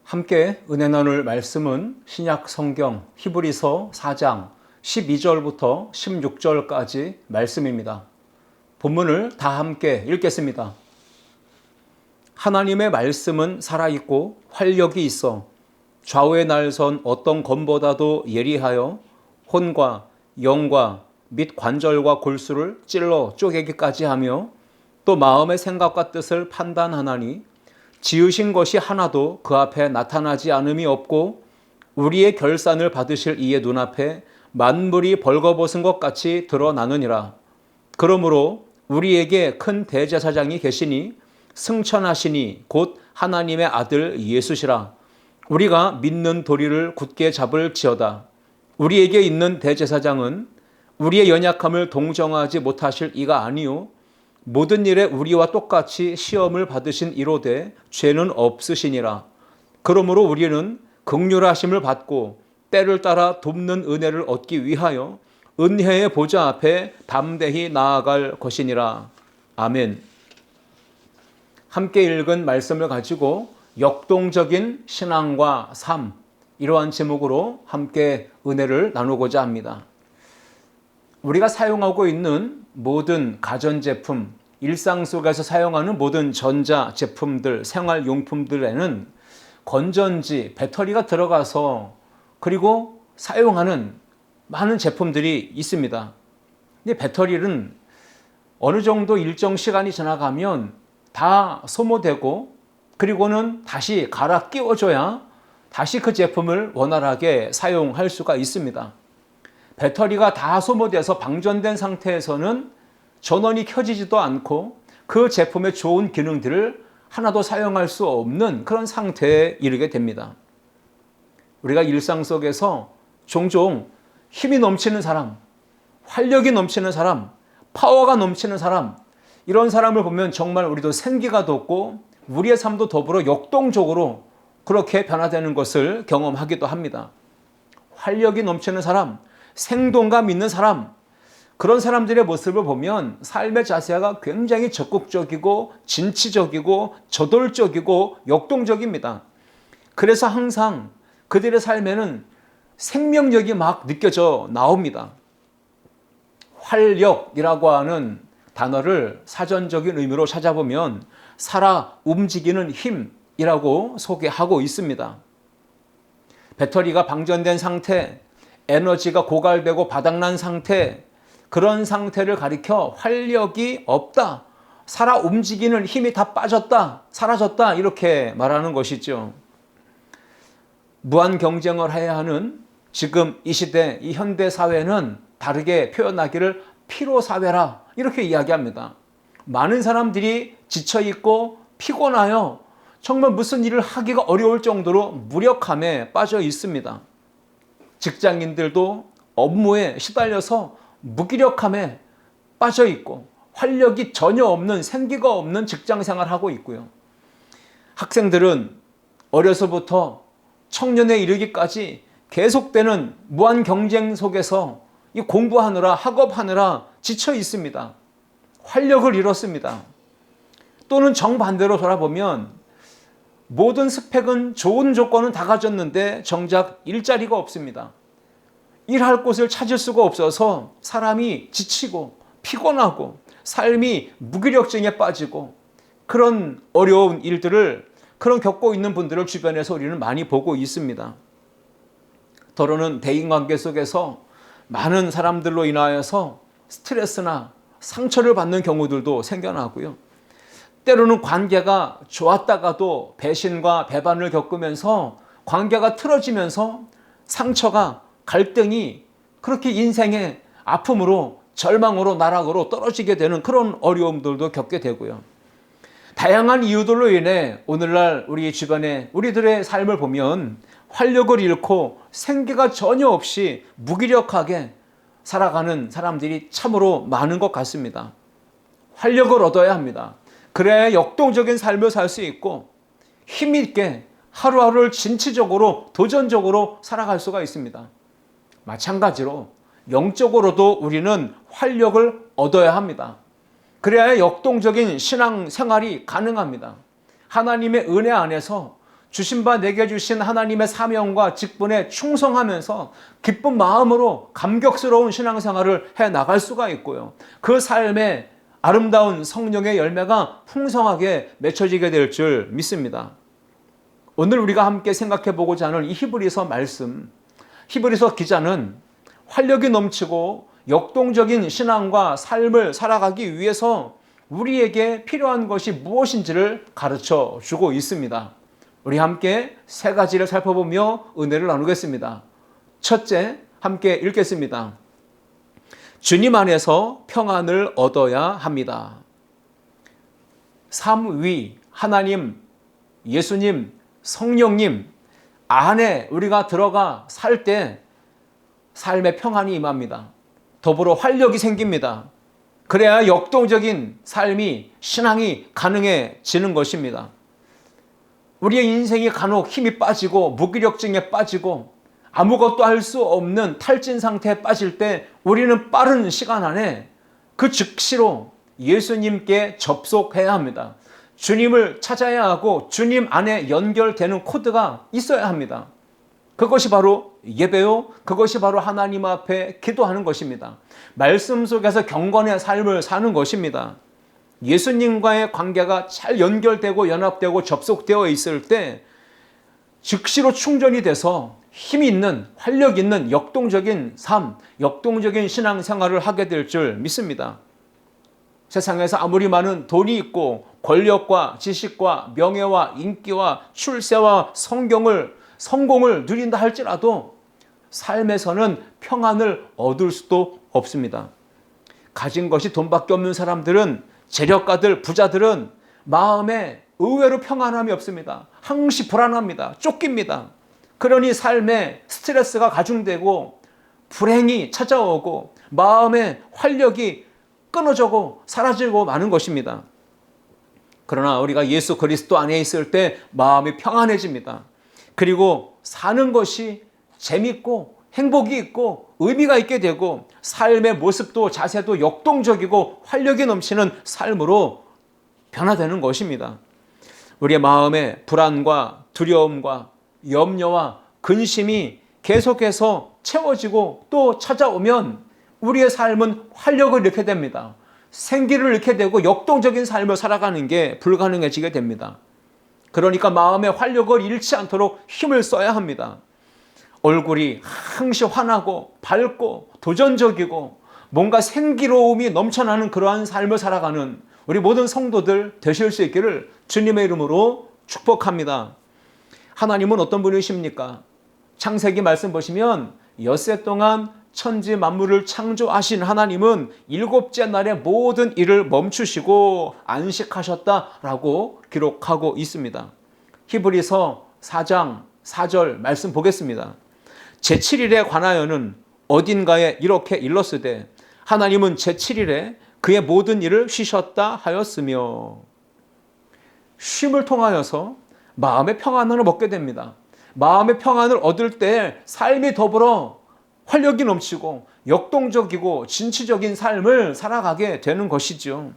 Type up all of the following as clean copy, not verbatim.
함께 은혜 나눌 말씀은 신약 성경 히브리서 4장 12절부터 16절까지 말씀입니다. 본문을 다 함께 읽겠습니다. 하나님의 말씀은 살아있고 활력이 있어 좌우에 날선 어떤 검보다도 예리하여 혼과 영과 및 관절과 골수를 찔러 쪼개기까지 하며 또 마음의 생각과 뜻을 판단하나니 지으신 것이 하나도 그 앞에 나타나지 않음이 없고 우리의 결산을 받으실 이의 눈앞에 만물이 벌거벗은 것 같이 드러나느니라. 그러므로 우리에게 큰 대제사장이 계시니 승천하시니 곧 하나님의 아들 예수시라. 우리가 믿는 도리를 굳게 잡을지어다. 우리에게 있는 대제사장은 우리의 연약함을 동정하지 못하실 이가 아니요 모든 일에 우리와 똑같이 시험을 받으신 이로되 죄는 없으시니라. 그러므로 우리는 긍휼하심을 받고 때를 따라 돕는 은혜를 얻기 위하여 은혜의 보좌 앞에 담대히 나아갈 것이니라. 아멘. 함께 읽은 말씀을 가지고 역동적인 신앙과 삶, 이러한 제목으로 함께 은혜를 나누고자 합니다. 우리가 사용하고 있는 모든 가전제품, 일상 속에서 사용하는 모든 전자제품들, 생활용품들에는 건전지, 배터리가 들어가서 그리고 사용하는 많은 제품들이 있습니다. 근데 배터리는 어느 정도 일정 시간이 지나가면 다 소모되고 그리고는 다시 갈아 끼워줘야 다시 그 제품을 원활하게 사용할 수가 있습니다. 배터리가 다 소모돼서 방전된 상태에서는 전원이 켜지지도 않고 그 제품의 좋은 기능들을 하나도 사용할 수 없는 그런 상태에 이르게 됩니다. 우리가 일상 속에서 종종 힘이 넘치는 사람, 활력이 넘치는 사람, 파워가 넘치는 사람, 이런 사람을 보면 정말 우리도 생기가 돋고 우리의 삶도 더불어 역동적으로 그렇게 변화되는 것을 경험하기도 합니다. 활력이 넘치는 사람, 생동감 있는 사람, 그런 사람들의 모습을 보면 삶의 자세가 굉장히 적극적이고 진취적이고 저돌적이고 역동적입니다. 그래서 항상 그들의 삶에는 생명력이 막 느껴져 나옵니다. 활력이라고 하는 단어를 사전적인 의미로 찾아보면 살아 움직이는 힘이라고 소개하고 있습니다. 배터리가 방전된 상태, 에너지가 고갈되고 바닥난 상태, 그런 상태를 가리켜 활력이 없다, 살아 움직이는 힘이 다 빠졌다, 사라졌다, 이렇게 말하는 것이죠. 무한 경쟁을 해야 하는 지금 이 시대, 이 현대 사회는 다르게 표현하기를 피로사회라, 이렇게 이야기합니다. 많은 사람들이 지쳐있고 피곤하여 정말 무슨 일을 하기가 어려울 정도로 무력함에 빠져 있습니다. 직장인들도 업무에 시달려서 무기력함에 빠져 있고 활력이 전혀 없는, 생기가 없는 직장 생활을 하고 있고요. 학생들은 어려서부터 청년에 이르기까지 계속되는 무한 경쟁 속에서 이 공부하느라, 학업하느라 지쳐 있습니다. 활력을 잃었습니다. 또는 정반대로 돌아보면 모든 스펙은 좋은 조건은 다 가졌는데 정작 일자리가 없습니다. 일할 곳을 찾을 수가 없어서 사람이 지치고 피곤하고 삶이 무기력증에 빠지고 그런 어려운 일들을, 그런 겪고 있는 분들을 주변에서 우리는 많이 보고 있습니다. 더러는 대인관계 속에서 많은 사람들로 인하여서 스트레스나 상처를 받는 경우들도 생겨나고요. 때로는 관계가 좋았다가도 배신과 배반을 겪으면서 관계가 틀어지면서 상처가, 갈등이 그렇게 인생의 아픔으로, 절망으로, 나락으로 떨어지게 되는 그런 어려움들도 겪게 되고요. 다양한 이유들로 인해 오늘날 우리 주변에 우리들의 삶을 보면 활력을 잃고 생기가 전혀 없이 무기력하게 살아가는 사람들이 참으로 많은 것 같습니다. 활력을 얻어야 합니다. 그래야 역동적인 삶을 살 수 있고 힘있게 하루하루를 진취적으로, 도전적으로 살아갈 수가 있습니다. 마찬가지로 영적으로도 우리는 활력을 얻어야 합니다. 그래야 역동적인 신앙 생활이 가능합니다. 하나님의 은혜 안에서 주신 바 내게 주신 하나님의 사명과 직분에 충성하면서 기쁜 마음으로 감격스러운 신앙생활을 해 나갈 수가 있고요. 그 삶에 아름다운 성령의 열매가 풍성하게 맺혀지게 될 줄 믿습니다. 오늘 우리가 함께 생각해 보고자 하는 이 히브리서 말씀, 히브리서 기자는 활력이 넘치고 역동적인 신앙과 삶을 살아가기 위해서 우리에게 필요한 것이 무엇인지를 가르쳐 주고 있습니다. 우리 함께 세 가지를 살펴보며 은혜를 나누겠습니다. 첫째, 함께 읽겠습니다. 주님 안에서 평안을 얻어야 합니다. 삼위, 하나님, 예수님, 성령님 안에 우리가 들어가 살 때 삶의 평안이 임합니다. 더불어 활력이 생깁니다. 그래야 역동적인 삶이, 신앙이 가능해지는 것입니다. 우리의 인생이 간혹 힘이 빠지고 무기력증에 빠지고 아무것도 할 수 없는 탈진 상태에 빠질 때 우리는 빠른 시간 안에 그 즉시로 예수님께 접속해야 합니다. 주님을 찾아야 하고 주님 안에 연결되는 코드가 있어야 합니다. 그것이 바로 예배요, 그것이 바로 하나님 앞에 기도하는 것입니다. 말씀 속에서 경건의 삶을 사는 것입니다. 예수님과의 관계가 잘 연결되고 연합되고 접속되어 있을 때 즉시로 충전이 돼서 힘이 있는, 활력 있는 역동적인 삶, 역동적인 신앙생활을 하게 될 줄 믿습니다. 세상에서 아무리 많은 돈이 있고 권력과 지식과 명예와 인기와 출세와 성공을 누린다 할지라도 삶에서는 평안을 얻을 수도 없습니다. 가진 것이 돈밖에 없는 사람들은, 재력가들, 부자들은 마음에 의외로 평안함이 없습니다. 항시 불안합니다. 쫓깁니다. 그러니 삶에 스트레스가 가중되고 불행이 찾아오고 마음의 활력이 끊어지고 사라지고 마는 것입니다. 그러나 우리가 예수 그리스도 안에 있을 때 마음이 평안해집니다. 그리고 사는 것이 재밌고 행복이 있고 의미가 있게 되고 삶의 모습도 자세도 역동적이고 활력이 넘치는 삶으로 변화되는 것입니다. 우리의 마음의 불안과 두려움과 염려와 근심이 계속해서 채워지고 또 찾아오면 우리의 삶은 활력을 잃게 됩니다. 생기를 잃게 되고 역동적인 삶을 살아가는 게 불가능해지게 됩니다. 그러니까 마음의 활력을 잃지 않도록 힘을 써야 합니다. 얼굴이 항시 환하고 밝고 도전적이고 뭔가 생기로움이 넘쳐나는 그러한 삶을 살아가는 우리 모든 성도들 되실 수 있기를 주님의 이름으로 축복합니다. 하나님은 어떤 분이십니까? 창세기 말씀 보시면 엿새 동안 천지 만물을 창조하신 하나님은 일곱째 날에 모든 일을 멈추시고 안식하셨다라고 기록하고 있습니다. 히브리서 4장 4절 말씀 보겠습니다. 제7일에 관하여는 어딘가에 이렇게 일렀으되 하나님은 제7일에 그의 모든 일을 쉬셨다 하였으며, 쉼을 통하여서 마음의 평안을 얻게 됩니다. 마음의 평안을 얻을 때 삶이 더불어 활력이 넘치고 역동적이고 진취적인 삶을 살아가게 되는 것이죠.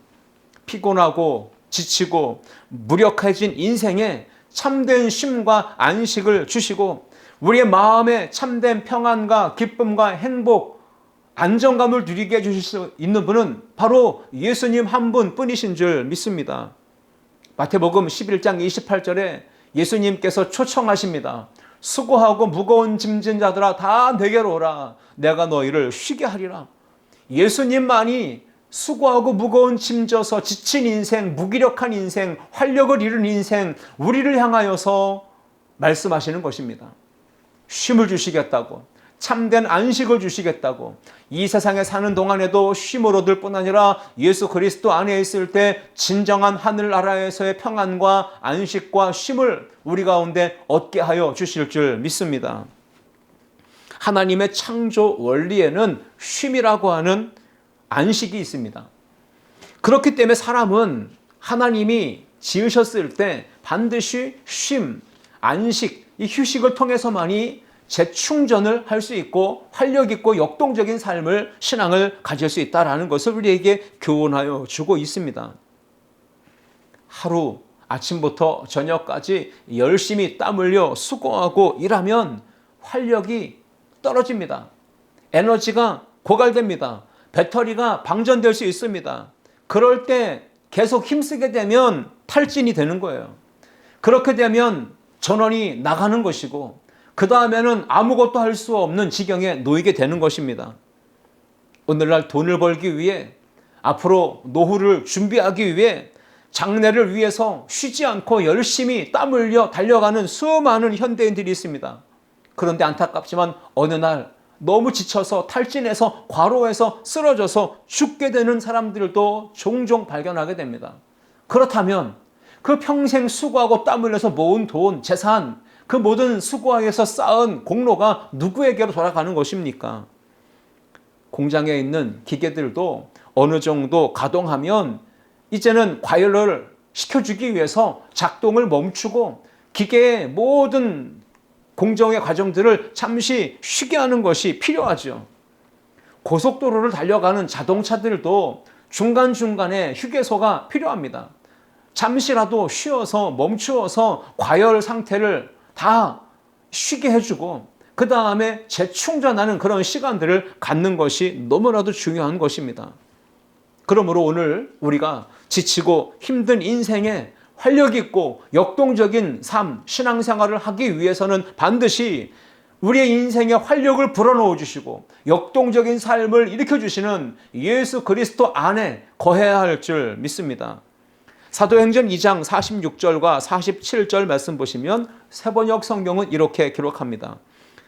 피곤하고 지치고 무력해진 인생에 참된 쉼과 안식을 주시고 우리의 마음에 참된 평안과 기쁨과 행복, 안정감을 누리게 해주실 수 있는 분은 바로 예수님 한 분뿐이신 줄 믿습니다. 마태복음 11장 28절에 예수님께서 초청하십니다. 수고하고 무거운 짐진 자들아 다 내게로 오라. 내가 너희를 쉬게 하리라. 예수님만이 수고하고 무거운 짐 져서 지친 인생, 무기력한 인생, 활력을 잃은 인생, 우리를 향하여서 말씀하시는 것입니다. 쉼을 주시겠다고, 참된 안식을 주시겠다고, 이 세상에 사는 동안에도 쉼을 얻을 뿐 아니라 예수 그리스도 안에 있을 때 진정한 하늘나라에서의 평안과 안식과 쉼을 우리 가운데 얻게 하여 주실 줄 믿습니다. 하나님의 창조 원리에는 쉼이라고 하는 안식이 있습니다. 그렇기 때문에 사람은 하나님이 지으셨을 때 반드시 쉼, 안식, 이 휴식을 통해서만이 재충전을 할 수 있고 활력 있고 역동적인 삶을, 신앙을 가질 수 있다는 것을 우리에게 교훈하여 주고 있습니다. 하루 아침부터 저녁까지 열심히 땀 흘려 수고하고 일하면 활력이 떨어집니다. 에너지가 고갈됩니다. 배터리가 방전될 수 있습니다. 그럴 때 계속 힘쓰게 되면 탈진이 되는 거예요. 그렇게 되면 전원이 나가는 것이고 그 다음에는 아무것도 할 수 없는 지경에 놓이게 되는 것입니다. 오늘날 돈을 벌기 위해 앞으로 노후를 준비하기 위해 장래를 위해서 쉬지 않고 열심히 땀 흘려 달려가는 수많은 현대인들이 있습니다. 그런데 안타깝지만 어느 날 너무 지쳐서 탈진해서 과로해서 쓰러져서 죽게 되는 사람들도 종종 발견하게 됩니다. 그렇다면 그 평생 수고하고 땀 흘려서 모은 돈, 재산, 그 모든 수고하여서 쌓은 공로가 누구에게로 돌아가는 것입니까? 공장에 있는 기계들도 어느 정도 가동하면 이제는 과열을 시켜주기 위해서 작동을 멈추고 기계의 모든 공정의 과정들을 잠시 쉬게 하는 것이 필요하죠. 고속도로를 달려가는 자동차들도 중간중간에 휴게소가 필요합니다. 잠시라도 쉬어서 멈추어서 과열 상태를 다 쉬게 해주고 그 다음에 재충전하는 그런 시간들을 갖는 것이 너무나도 중요한 것입니다. 그러므로 오늘 우리가 지치고 힘든 인생에 활력 있고 역동적인 삶, 신앙생활을 하기 위해서는 반드시 우리의 인생에 활력을 불어넣어 주시고 역동적인 삶을 일으켜 주시는 예수 그리스도 안에 거해야 할 줄 믿습니다. 사도행전 2장 46절과 47절 말씀 보시면 새번역 성경은 이렇게 기록합니다.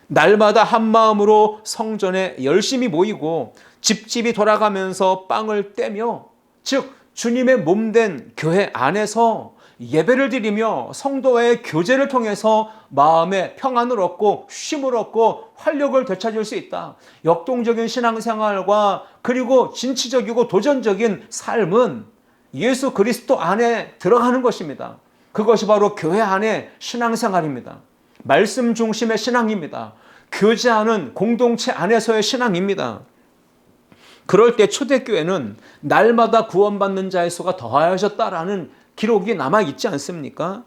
날마다 한 마음으로 성전에 열심히 모이고 집집이 돌아가면서 빵을 떼며 즉 주님의 몸된 교회 안에서 예배를 드리며 성도와의 교제를 통해서 마음의 평안을 얻고 쉼을 얻고 활력을 되찾을 수 있다. 역동적인 신앙생활과 그리고 진취적이고 도전적인 삶은 예수 그리스도 안에 들어가는 것입니다. 그것이 바로 교회 안의 신앙생활입니다. 말씀 중심의 신앙입니다. 교제하는 공동체 안에서의 신앙입니다. 그럴 때 초대교회는 날마다 구원받는 자의 수가 더하여졌다라는 기록이 남아있지 않습니까?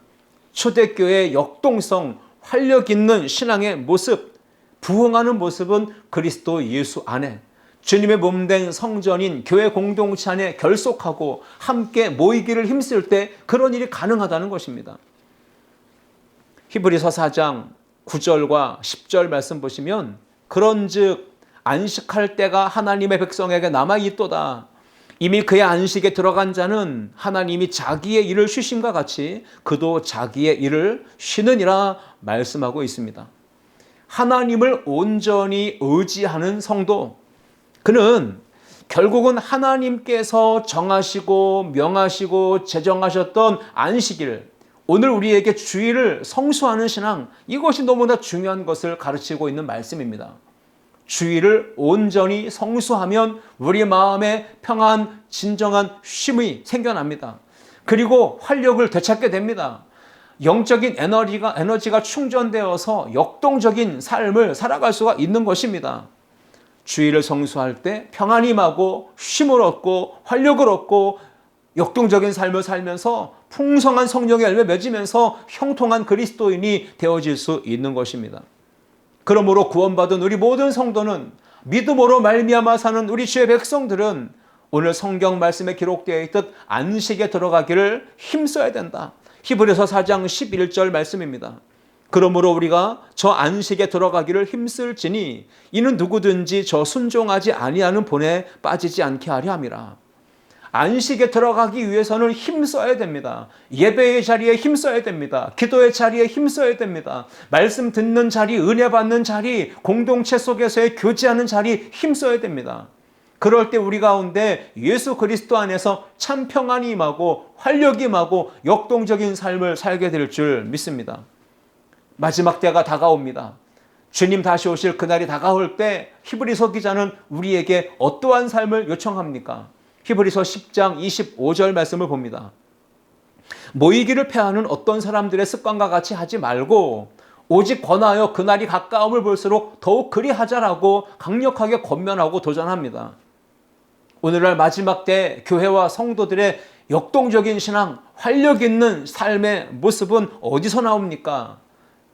초대교회의 역동성, 활력 있는 신앙의 모습, 부흥하는 모습은 그리스도 예수 안에 주님의 몸된 성전인 교회 공동체 안에 결속하고 함께 모이기를 힘쓸 때 그런 일이 가능하다는 것입니다. 히브리서 4장 9절과 10절 말씀 보시면 그런즉 안식할 때가 하나님의 백성에게 남아있도다. 이미 그의 안식에 들어간 자는 하나님이 자기의 일을 쉬심과 같이 그도 자기의 일을 쉬느니라 말씀하고 있습니다. 하나님을 온전히 의지하는 성도, 그는 결국은 하나님께서 정하시고 명하시고 제정하셨던 안식일, 오늘 우리에게 주일을 성수하는 신앙, 이것이 너무나 중요한 것을 가르치고 있는 말씀입니다. 주일을 온전히 성수하면 우리 마음에 평안, 진정한 쉼이 생겨납니다. 그리고 활력을 되찾게 됩니다. 영적인 에너지가 충전되어서 역동적인 삶을 살아갈 수가 있는 것입니다. 주일을 성수할 때 평안이 임하고 쉼을 얻고 활력을 얻고 역동적인 삶을 살면서 풍성한 성령의 열매 맺으면서 형통한 그리스도인이 되어질 수 있는 것입니다. 그러므로 구원받은 우리 모든 성도는 믿음으로 말미암아 사는 우리 주의 백성들은 오늘 성경 말씀에 기록되어 있듯 안식에 들어가기를 힘써야 된다. 히브리서 4장 11절 말씀입니다. 그러므로 우리가 저 안식에 들어가기를 힘쓸지니 이는 누구든지 저 순종하지 아니하는 본에 빠지지 않게 하려 함이라. 안식에 들어가기 위해서는 힘써야 됩니다. 예배의 자리에 힘써야 됩니다. 기도의 자리에 힘써야 됩니다. 말씀 듣는 자리, 은혜 받는 자리, 공동체 속에서의 교제하는 자리 힘써야 됩니다. 그럴 때 우리 가운데 예수 그리스도 안에서 참 평안이 임하고 활력이 임하고 역동적인 삶을 살게 될 줄 믿습니다. 마지막 때가 다가옵니다. 주님 다시 오실 그날이 다가올 때 히브리서 기자는 우리에게 어떠한 삶을 요청합니까? 히브리서 10장 25절 말씀을 봅니다. 모이기를 패하는 어떤 사람들의 습관과 같이 하지 말고 오직 권하여 그날이 가까움을 볼수록 더욱 그리하자라고 강력하게 권면하고 도전합니다. 오늘날 마지막 때 교회와 성도들의 역동적인 신앙, 활력 있는 삶의 모습은 어디서 나옵니까?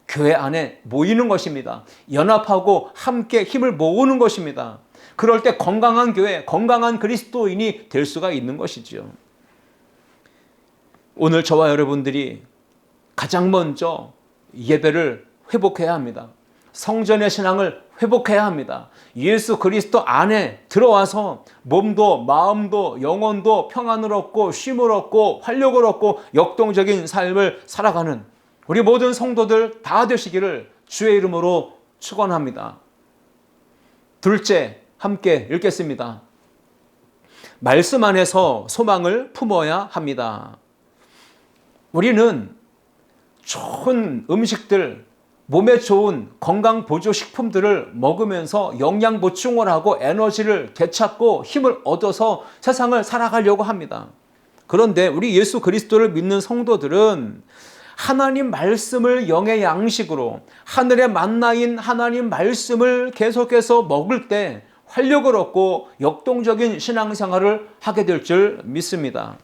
교회 안에 모이는 것입니다. 연합하고 함께 힘을 모으는 것입니다. 그럴 때 건강한 교회, 건강한 그리스도인이 될 수가 있는 것이지요. 오늘 저와 여러분들이 가장 먼저 예배를 회복해야 합니다. 성전의 신앙을 회복해야 합니다. 예수 그리스도 안에 들어와서 몸도 마음도 영혼도 평안을 얻고 쉼을 얻고 활력을 얻고 역동적인 삶을 살아가는 우리 모든 성도들 다 되시기를 주의 이름으로 축원합니다. 둘째, 함께 읽겠습니다. 말씀 안에서 소망을 품어야 합니다. 우리는 좋은 음식들, 몸에 좋은 건강 보조 식품들을 먹으면서 영양 보충을 하고 에너지를 되찾고 힘을 얻어서 세상을 살아가려고 합니다. 그런데 우리 예수 그리스도를 믿는 성도들은 하나님 말씀을 영의 양식으로 하늘의 만나인 하나님 말씀을 계속해서 먹을 때 활력을 얻고 역동적인 신앙생활을 하게 될 줄 믿습니다.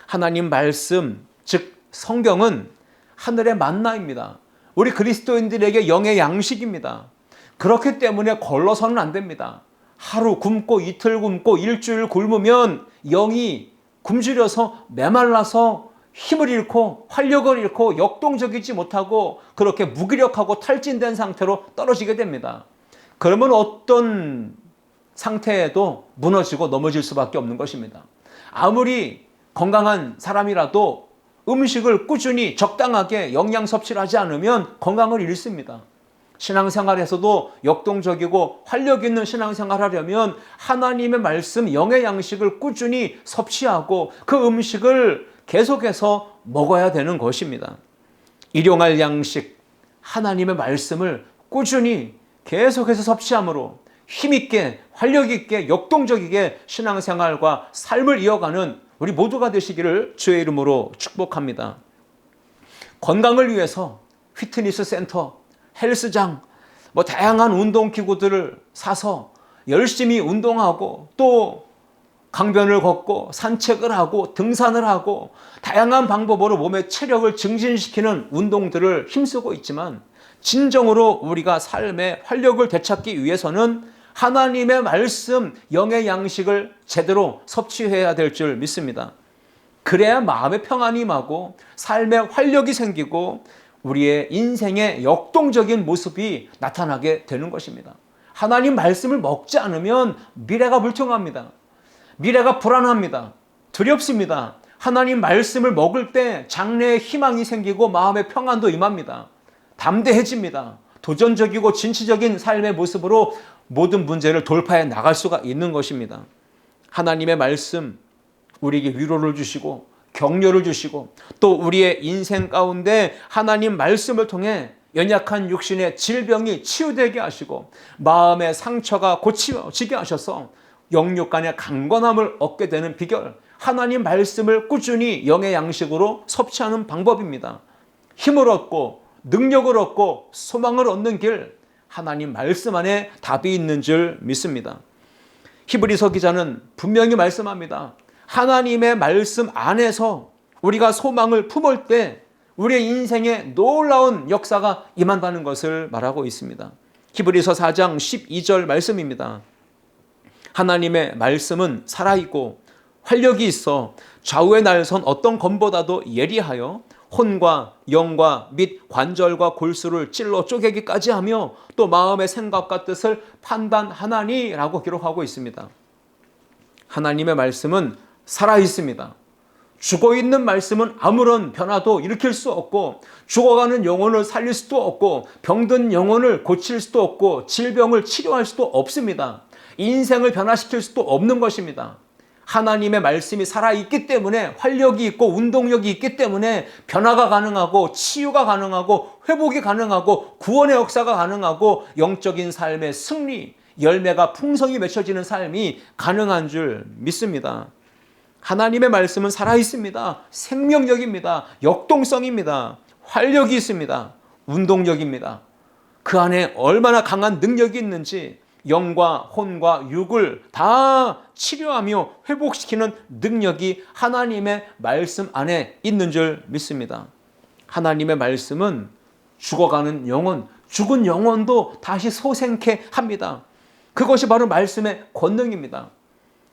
하나님 말씀, 즉 성경은 하늘의 만나입니다. 우리 그리스도인들에게 영의 양식입니다. 그렇기 때문에 걸러서는 안 됩니다. 하루 굶고 이틀 굶고 일주일 굶으면 영이 굶주려서 메말라서 힘을 잃고 활력을 잃고 역동적이지 못하고 그렇게 무기력하고 탈진된 상태로 떨어지게 됩니다. 그러면 어떤 상태에도 무너지고 넘어질 수밖에 없는 것입니다. 아무리 건강한 사람이라도 음식을 꾸준히 적당하게 영양 섭취를 하지 않으면 건강을 잃습니다. 신앙생활에서도 역동적이고 활력 있는 신앙생활을 하려면 하나님의 말씀 영의 양식을 꾸준히 섭취하고 그 음식을 계속해서 먹어야 되는 것입니다. 일용할 양식, 하나님의 말씀을 꾸준히 계속해서 섭취함으로 힘있게 활력있게 역동적이게 신앙생활과 삶을 이어가는 우리 모두가 되시기를 주의 이름으로 축복합니다. 건강을 위해서 피트니스 센터, 헬스장, 다양한 운동기구들을 사서 열심히 운동하고 또 강변을 걷고 산책을 하고 등산을 하고 다양한 방법으로 몸의 체력을 증진시키는 운동들을 힘쓰고 있지만 진정으로 우리가 삶의 활력을 되찾기 위해서는 하나님의 말씀, 영의 양식을 제대로 섭취해야 될 줄 믿습니다. 그래야 마음의 평안이 임하고 삶의 활력이 생기고 우리의 인생의 역동적인 모습이 나타나게 되는 것입니다. 하나님 말씀을 먹지 않으면 미래가 불투명합니다. 미래가 불안합니다. 두렵습니다. 하나님 말씀을 먹을 때 장래에 희망이 생기고 마음의 평안도 임합니다. 담대해집니다. 도전적이고 진취적인 삶의 모습으로 모든 문제를 돌파해 나갈 수가 있는 것입니다. 하나님의 말씀 우리에게 위로를 주시고 격려를 주시고 또 우리의 인생 가운데 하나님 말씀을 통해 연약한 육신의 질병이 치유되게 하시고 마음의 상처가 고치게 하셔서 영육 간의 강건함을 얻게 되는 비결, 하나님 말씀을 꾸준히 영의 양식으로 섭취하는 방법입니다. 힘을 얻고 능력을 얻고 소망을 얻는 길, 하나님 말씀 안에 답이 있는 줄 믿습니다. 히브리서 기자는 분명히 말씀합니다. 하나님의 말씀 안에서 우리가 소망을 품을 때 우리의 인생에 놀라운 역사가 임한다는 것을 말하고 있습니다. 히브리서 4장 12절 말씀입니다. 하나님의 말씀은 살아있고 활력이 있어 좌우의 날선 어떤 검보다도 예리하여 혼과 영과 및 관절과 골수를 찔러 쪼개기까지 하며 또 마음의 생각과 뜻을 판단하나니라고 기록하고 있습니다. 하나님의 말씀은 살아있습니다. 죽어있는 말씀은 아무런 변화도 일으킬 수 없고 죽어가는 영혼을 살릴 수도 없고 병든 영혼을 고칠 수도 없고 질병을 치료할 수도 없습니다. 인생을 변화시킬 수도 없는 것입니다. 하나님의 말씀이 살아있기 때문에 활력이 있고 운동력이 있기 때문에 변화가 가능하고 치유가 가능하고 회복이 가능하고 구원의 역사가 가능하고 영적인 삶의 승리, 열매가 풍성히 맺혀지는 삶이 가능한 줄 믿습니다. 하나님의 말씀은 살아있습니다. 생명력입니다. 역동성입니다. 활력이 있습니다. 운동력입니다. 그 안에 얼마나 강한 능력이 있는지 영과 혼과 육을 다 치료하며 회복시키는 능력이 하나님의 말씀 안에 있는 줄 믿습니다. 하나님의 말씀은 죽어가는 영혼, 죽은 영혼도 다시 소생케 합니다. 그것이 바로 말씀의 권능입니다.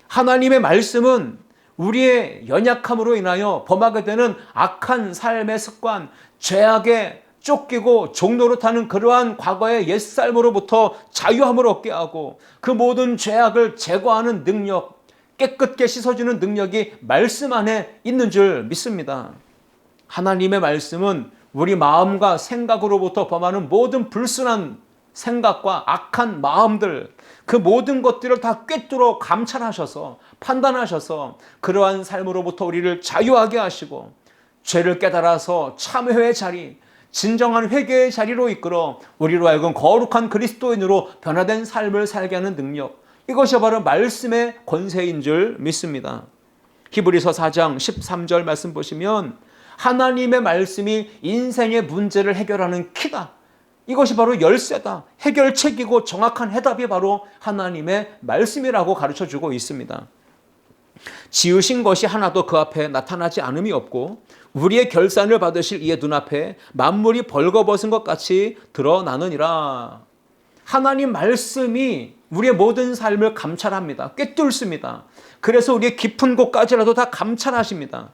하나님의 말씀은 우리의 연약함으로 인하여 범하게 되는 악한 삶의 습관, 죄악에 쫓기고 종노릇하는 그러한 과거의 옛삶으로부터 자유함을 얻게 하고 그 모든 죄악을 제거하는 능력, 깨끗게 씻어주는 능력이 말씀 안에 있는 줄 믿습니다. 하나님의 말씀은 우리 마음과 생각으로부터 범하는 모든 불순한 생각과 악한 마음들, 그 모든 것들을 다 꿰뚫어 감찰하셔서 판단하셔서 그러한 삶으로부터 우리를 자유하게 하시고 죄를 깨달아서 참회의 자리, 진정한 회개의 자리로 이끌어 우리로 하여금 거룩한 그리스도인으로 변화된 삶을 살게 하는 능력, 이것이 바로 말씀의 권세인 줄 믿습니다. 히브리서 4장 13절 말씀 보시면 하나님의 말씀이 인생의 문제를 해결하는 키다. 이것이 바로 열쇠다. 해결책이고 정확한 해답이 바로 하나님의 말씀이라고 가르쳐주고 있습니다. 지으신 것이 하나도 그 앞에 나타나지 않음이 없고 우리의 결산을 받으실 이의 눈앞에 만물이 벌거벗은 것 같이 드러나느니라. 하나님 말씀이 우리의 모든 삶을 감찰합니다. 꿰뚫습니다. 그래서 우리의 깊은 곳까지라도 다 감찰하십니다.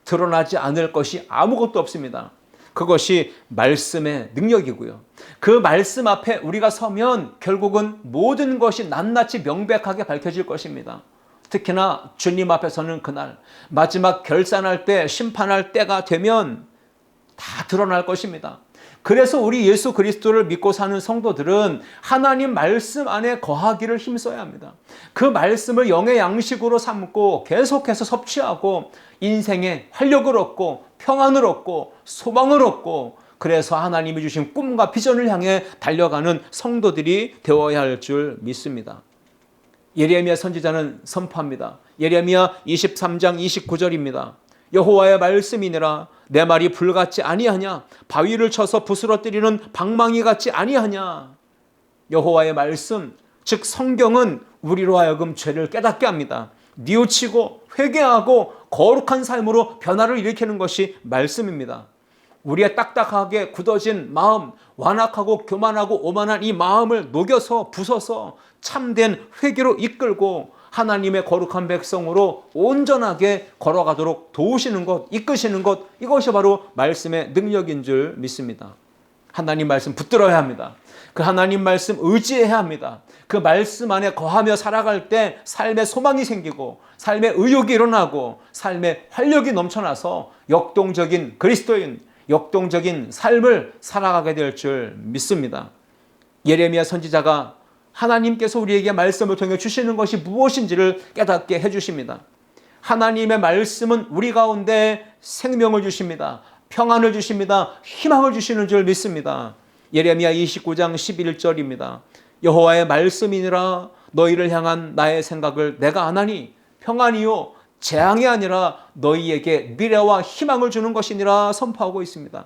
드러나지 않을 것이 아무것도 없습니다. 그것이 말씀의 능력이고요. 그 말씀 앞에 우리가 서면 결국은 모든 것이 낱낱이 명백하게 밝혀질 것입니다. 특히나 주님 앞에 서는 그날, 마지막 결산할 때, 심판할 때가 되면 다 드러날 것입니다. 그래서 우리 예수 그리스도를 믿고 사는 성도들은 하나님 말씀 안에 거하기를 힘써야 합니다. 그 말씀을 영의 양식으로 삼고 계속해서 섭취하고 인생에 활력을 얻고 평안을 얻고 소망을 얻고 그래서 하나님이 주신 꿈과 비전을 향해 달려가는 성도들이 되어야 할 줄 믿습니다. 예레미야 선지자는 선포합니다. 예레미야 23장 29절입니다. 여호와의 말씀이니라 내 말이 불같지 아니하냐 바위를 쳐서 부스러뜨리는 방망이 같지 아니하냐. 여호와의 말씀, 즉 성경은 우리로 하여금 죄를 깨닫게 합니다. 뉘우치고 회개하고 거룩한 삶으로 변화를 일으키는 것이 말씀입니다. 우리의 딱딱하게 굳어진 마음, 완악하고 교만하고 오만한 이 마음을 녹여서 부숴서 참된 회개로 이끌고 하나님의 거룩한 백성으로 온전하게 걸어가도록 도우시는 것, 이끄시는 것, 이것이 바로 말씀의 능력인 줄 믿습니다. 하나님 말씀 붙들어야 합니다. 그 하나님 말씀 의지해야 합니다. 그 말씀 안에 거하며 살아갈 때 삶의 소망이 생기고 삶의 의욕이 일어나고 삶의 활력이 넘쳐나서 역동적인 그리스도인, 역동적인 삶을 살아가게 될 줄 믿습니다. 예레미야 선지자가 하나님께서 우리에게 말씀을 통해 주시는 것이 무엇인지를 깨닫게 해주십니다. 하나님의 말씀은 우리 가운데 생명을 주십니다. 평안을 주십니다. 희망을 주시는 줄 믿습니다. 예레미야 29장 11절입니다. 여호와의 말씀이니라 너희를 향한 나의 생각을 내가 아나니 평안이요 재앙이 아니라 너희에게 미래와 희망을 주는 것이니라 선포하고 있습니다.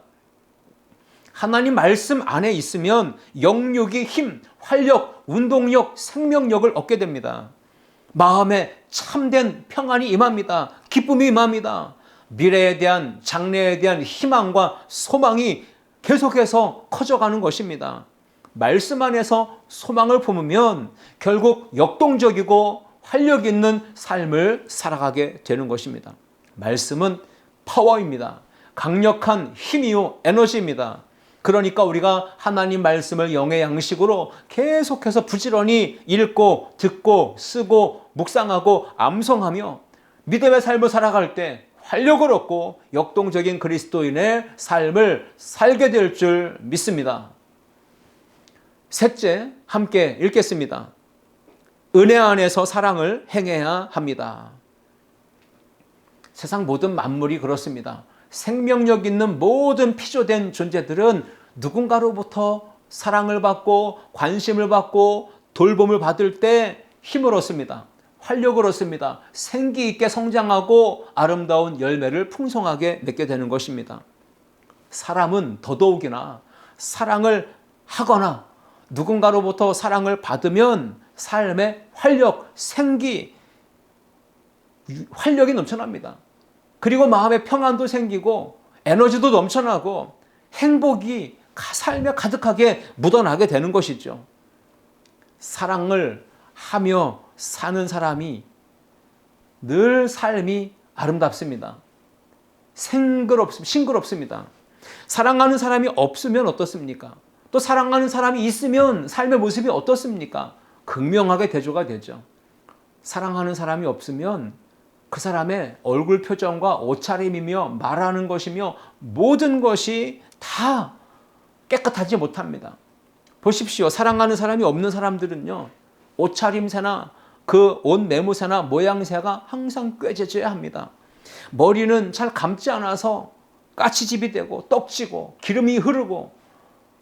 하나님 말씀 안에 있으면 영육이 힘, 활력, 운동력, 생명력을 얻게 됩니다. 마음에 참된 평안이 임합니다. 기쁨이 임합니다. 미래에 대한, 장래에 대한 희망과 소망이 계속해서 커져가는 것입니다. 말씀 안에서 소망을 품으면 결국 역동적이고 활력 있는 삶을 살아가게 되는 것입니다. 말씀은 파워입니다. 강력한 힘이요 에너지입니다. 그러니까 우리가 하나님 말씀을 영의 양식으로 계속해서 부지런히 읽고 듣고 쓰고 묵상하고 암송하며 믿음의 삶을 살아갈 때 활력을 얻고 역동적인 그리스도인의 삶을 살게 될 줄 믿습니다. 셋째, 함께 읽겠습니다. 은혜 안에서 사랑을 행해야 합니다. 세상 모든 만물이 그렇습니다. 생명력 있는 모든 피조된 존재들은 누군가로부터 사랑을 받고 관심을 받고 돌봄을 받을 때 힘을 얻습니다. 활력을 얻습니다. 생기 있게 성장하고 아름다운 열매를 풍성하게 맺게 되는 것입니다. 사람은 더더욱이나 사랑을 하거나 누군가로부터 사랑을 받으면 삶의 활력, 생기, 활력이 넘쳐납니다. 그리고 마음의 평안도 생기고 에너지도 넘쳐나고 행복이 삶에 가득하게 묻어나게 되는 것이죠. 사랑을 하며 사는 사람이 늘 삶이 아름답습니다. 싱그럽습니다. 사랑하는 사람이 없으면 어떻습니까? 또 사랑하는 사람이 있으면 삶의 모습이 어떻습니까? 극명하게 대조가 되죠. 사랑하는 사람이 없으면 그 사람의 얼굴 표정과 옷차림이며 말하는 것이며 모든 것이 다 깨끗하지 못합니다. 보십시오. 사랑하는 사람이 없는 사람들은요, 옷차림새나 그 옷 매무새나 모양새가 항상 꾀죄죄야 합니다. 머리는 잘 감지 않아서 까치집이 되고 떡지고 기름이 흐르고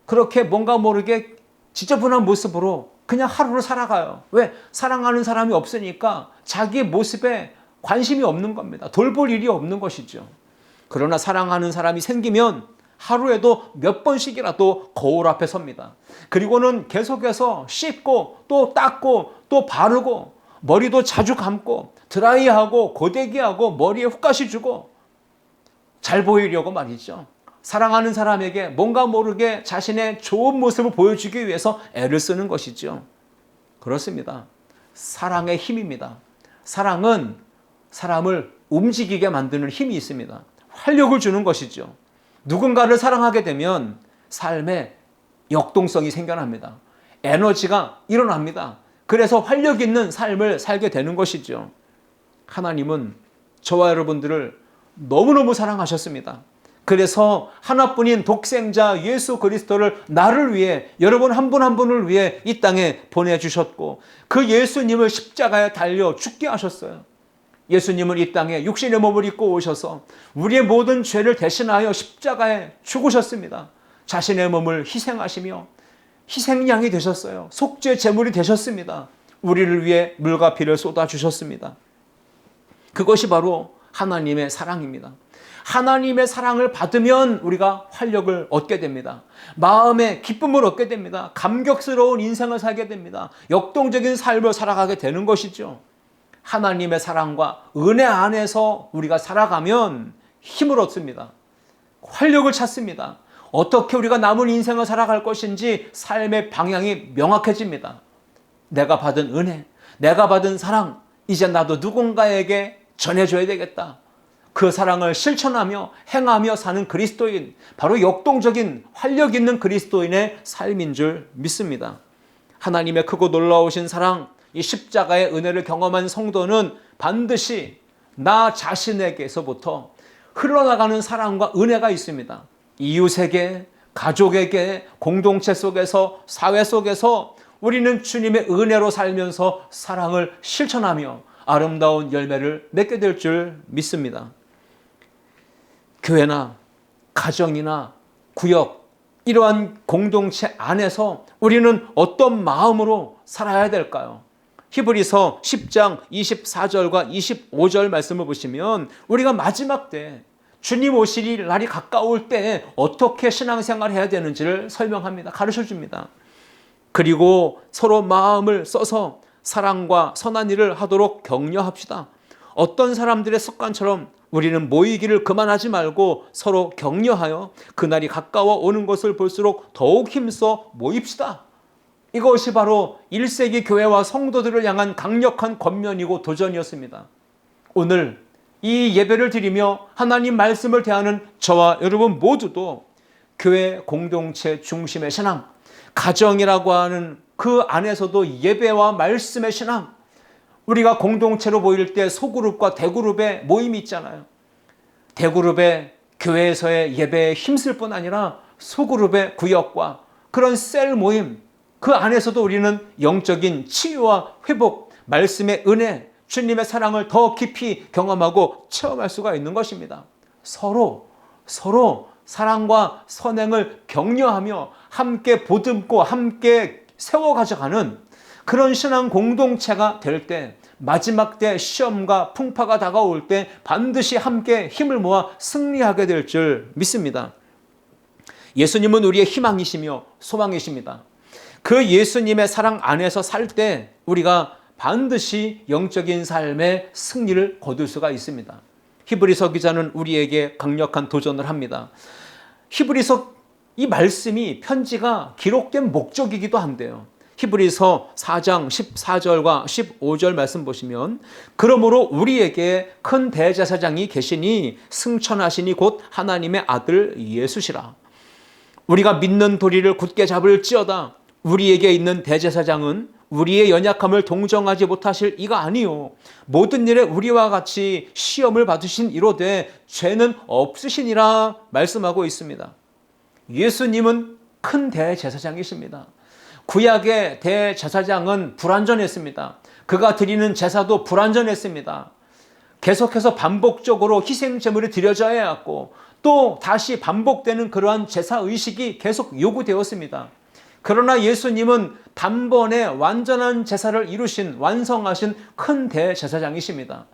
그렇게 뭔가 모르게 지저분한 모습으로 그냥 하루를 살아가요. 왜? 사랑하는 사람이 없으니까 자기 모습에 관심이 없는 겁니다. 돌볼 일이 없는 것이죠. 그러나 사랑하는 사람이 생기면 하루에도 몇 번씩이라도 거울 앞에 섭니다. 그리고는 계속해서 씻고 또 닦고 또 바르고 머리도 자주 감고 드라이하고 고데기하고 머리에 훅가시 주고 잘 보이려고 말이죠. 사랑하는 사람에게 뭔가 모르게 자신의 좋은 모습을 보여주기 위해서 애를 쓰는 것이죠. 그렇습니다. 사랑의 힘입니다. 사랑은 사람을 움직이게 만드는 힘이 있습니다. 활력을 주는 것이죠. 누군가를 사랑하게 되면 삶에 역동성이 생겨납니다. 에너지가 일어납니다. 그래서 활력 있는 삶을 살게 되는 것이죠. 하나님은 저와 여러분들을 너무너무 사랑하셨습니다. 그래서 하나뿐인 독생자 예수 그리스도를 나를 위해, 여러분 한 분 한 분을 위해 이 땅에 보내주셨고 그 예수님을 십자가에 달려 죽게 하셨어요. 예수님은 이 땅에 육신의 몸을 입고 오셔서 우리의 모든 죄를 대신하여 십자가에 죽으셨습니다. 자신의 몸을 희생하시며 희생양이 되셨어요. 속죄 제물이 되셨습니다. 우리를 위해 물과 피를 쏟아주셨습니다. 그것이 바로 하나님의 사랑입니다. 하나님의 사랑을 받으면 우리가 활력을 얻게 됩니다. 마음의 기쁨을 얻게 됩니다. 감격스러운 인생을 살게 됩니다. 역동적인 삶을 살아가게 되는 것이죠. 하나님의 사랑과 은혜 안에서 우리가 살아가면 힘을 얻습니다. 활력을 찾습니다. 어떻게 우리가 남은 인생을 살아갈 것인지 삶의 방향이 명확해집니다. 내가 받은 은혜, 내가 받은 사랑, 이제 나도 누군가에게 전해줘야 되겠다. 그 사랑을 실천하며 행하며 사는 그리스도인, 바로 역동적인 활력 있는 그리스도인의 삶인 줄 믿습니다. 하나님의 크고 놀라우신 사랑, 이 십자가의 은혜를 경험한 성도는 반드시 나 자신에게서부터 흘러나가는 사랑과 은혜가 있습니다. 이웃에게, 가족에게, 공동체 속에서, 사회 속에서 우리는 주님의 은혜로 살면서 사랑을 실천하며 아름다운 열매를 맺게 될 줄 믿습니다. 교회나 가정이나 구역, 이러한 공동체 안에서 우리는 어떤 마음으로 살아야 될까요? 히브리서 10장 24절과 25절 말씀을 보시면 우리가 마지막 때 주님 오실 날이 가까울 때 어떻게 신앙생활을 해야 되는지를 설명합니다. 가르쳐줍니다. 그리고 서로 마음을 써서 사랑과 선한 일을 하도록 격려합시다. 어떤 사람들의 습관처럼 우리는 모이기를 그만하지 말고 서로 격려하여 그날이 가까워 오는 것을 볼수록 더욱 힘써 모입시다. 이것이 바로 1세기 교회와 성도들을 향한 강력한 권면이고 도전이었습니다. 오늘 이 예배를 드리며 하나님 말씀을 대하는 저와 여러분 모두도 교회 공동체 중심의 신앙, 가정이라고 하는 그 안에서도 예배와 말씀의 신앙, 우리가 공동체로 모일 때 소그룹과 대그룹의 모임이 있잖아요. 대그룹의 교회에서의 예배에 힘쓸 뿐 아니라 소그룹의 구역과 그런 셀 모임, 그 안에서도 우리는 영적인 치유와 회복, 말씀의 은혜, 주님의 사랑을 더 깊이 경험하고 체험할 수가 있는 것입니다. 서로 사랑과 선행을 격려하며 함께 보듬고 함께 세워가져가는 그런 신앙 공동체가 될 때, 마지막 때 시험과 풍파가 다가올 때 반드시 함께 힘을 모아 승리하게 될 줄 믿습니다. 예수님은 우리의 희망이시며 소망이십니다. 그 예수님의 사랑 안에서 살 때 우리가 반드시 영적인 삶의 승리를 거둘 수가 있습니다. 히브리서 기자는 우리에게 강력한 도전을 합니다. 히브리서 이 말씀이 편지가 기록된 목적이기도 한데요. 히브리서 4장 14절과 15절 말씀 보시면 그러므로 우리에게 큰 대제사장이 계시니 승천하시니 곧 하나님의 아들 예수시라. 우리가 믿는 도리를 굳게 잡을지어다. 우리에게 있는 대제사장은 우리의 연약함을 동정하지 못하실 이가 아니요 모든 일에 우리와 같이 시험을 받으신 이로되 죄는 없으시니라 말씀하고 있습니다. 예수님은 큰 대제사장이십니다. 구약의 대제사장은 불완전했습니다. 그가 드리는 제사도 불완전했습니다. 계속해서 반복적으로 희생제물이 드려져야 했고 또 다시 반복되는 그러한 제사의식이 계속 요구되었습니다. 그러나 예수님은 단번에 완전한 제사를 이루신 완성하신 큰 대제사장이십니다.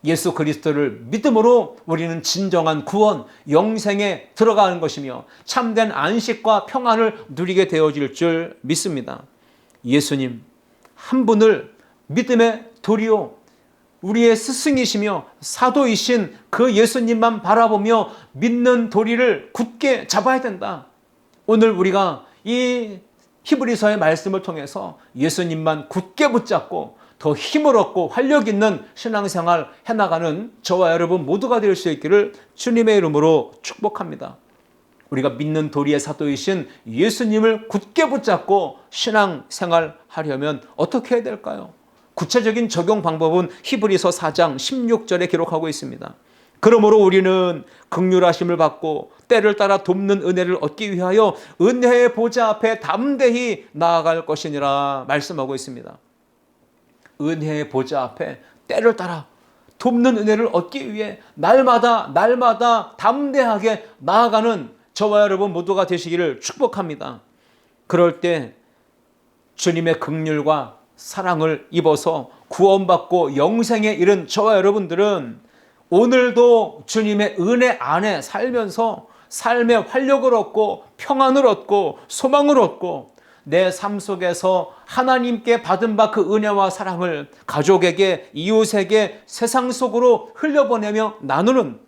예수 그리스도를 믿음으로 우리는 진정한 구원, 영생에 들어가는 것이며 참된 안식과 평안을 누리게 되어질 줄 믿습니다. 예수님 한 분을 믿음의 도리요 우리의 스승이시며 사도이신 그 예수님만 바라보며 믿는 도리를 굳게 잡아야 된다. 오늘 우리가 이 히브리서의 말씀을 통해서 예수님만 굳게 붙잡고 더 힘을 얻고 활력 있는 신앙생활 해나가는 저와 여러분 모두가 될 수 있기를 주님의 이름으로 축복합니다. 우리가 믿는 도리의 사도이신 예수님을 굳게 붙잡고 신앙생활 하려면 어떻게 해야 될까요? 구체적인 적용 방법은 히브리서 4장 16절에 기록하고 있습니다. 그러므로 우리는 긍휼하심을 받고 때를 따라 돕는 은혜를 얻기 위하여 은혜의 보좌 앞에 담대히 나아갈 것이니라 말씀하고 있습니다. 은혜의 보좌 앞에 때를 따라 돕는 은혜를 얻기 위해 날마다 담대하게 나아가는 저와 여러분 모두가 되시기를 축복합니다. 그럴 때 주님의 긍휼과 사랑을 입어서 구원받고 영생에 이른 저와 여러분들은 오늘도 주님의 은혜 안에 살면서 삶의 활력을 얻고 평안을 얻고 소망을 얻고 내 삶 속에서 하나님께 받은 바 그 은혜와 사랑을 가족에게 이웃에게 세상 속으로 흘려보내며 나누는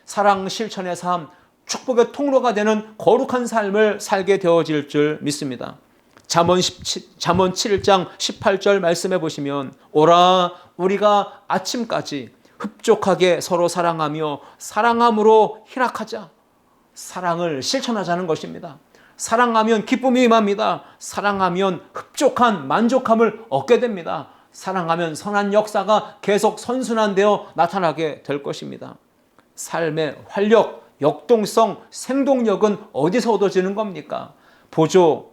사랑 실천의 삶, 축복의 통로가 되는 거룩한 삶을 살게 되어질 줄 믿습니다. 잠언 7장 18절 말씀해 보시면 오라 우리가 아침까지 흡족하게 서로 사랑하며 사랑함으로 희락하자. 사랑을 실천하자는 것입니다. 사랑하면 기쁨이 임합니다. 사랑하면 흡족한 만족함을 얻게 됩니다. 사랑하면 선한 역사가 계속 선순환되어 나타나게 될 것입니다. 삶의 활력, 역동성, 생동력은 어디서 얻어지는 겁니까? 보조,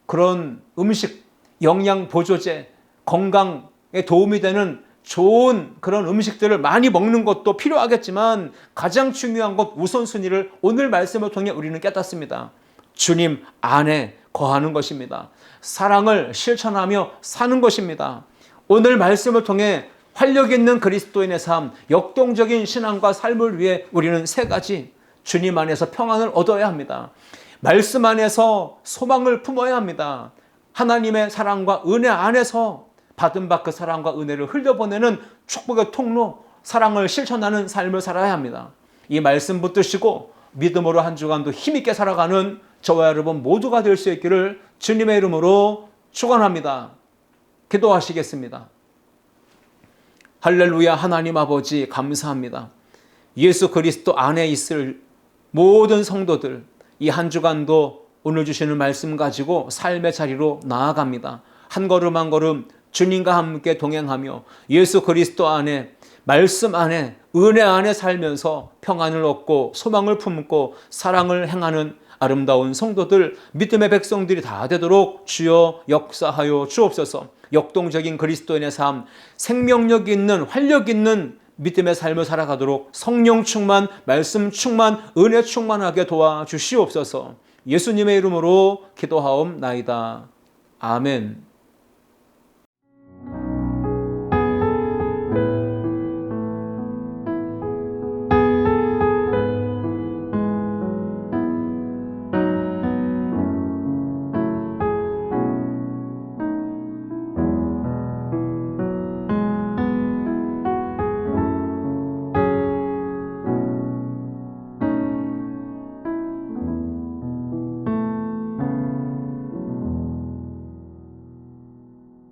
그런 음식, 영양 보조제, 건강에 도움이 되는 좋은 그런 음식들을 많이 먹는 것도 필요하겠지만 가장 중요한 것 우선순위를 오늘 말씀을 통해 우리는 깨닫습니다. 주님 안에 거하는 것입니다. 사랑을 실천하며 사는 것입니다. 오늘 말씀을 통해 활력 있는 그리스도인의 삶, 역동적인 신앙과 삶을 위해 우리는 세 가지 주님 안에서 평안을 얻어야 합니다. 말씀 안에서 소망을 품어야 합니다. 하나님의 사랑과 은혜 안에서 받은 바 그 사랑과 은혜를 흘려보내는 축복의 통로, 사랑을 실천하는 삶을 살아야 합니다. 이 말씀 붙드시고 믿음으로 한 주간도 힘있게 살아가는 저와 여러분 모두가 될 수 있기를 주님의 이름으로 축원합니다. 기도하시겠습니다. 할렐루야. 하나님 아버지 감사합니다. 예수 그리스도 안에 있을 모든 성도들 이 한 주간도 오늘 주시는 말씀 가지고 삶의 자리로 나아갑니다. 한 걸음 한 걸음 주님과 함께 동행하며 예수 그리스도 안에 말씀 안에 은혜 안에 살면서 평안을 얻고 소망을 품고 사랑을 행하는 아름다운 성도들 믿음의 백성들이 다 되도록 주여 역사하여 주옵소서. 역동적인 그리스도인의 삶, 생명력 있는 활력 있는 믿음의 삶을 살아가도록 성령 충만, 말씀 충만, 은혜 충만하게 도와주시옵소서. 예수님의 이름으로 기도하옵나이다. 아멘.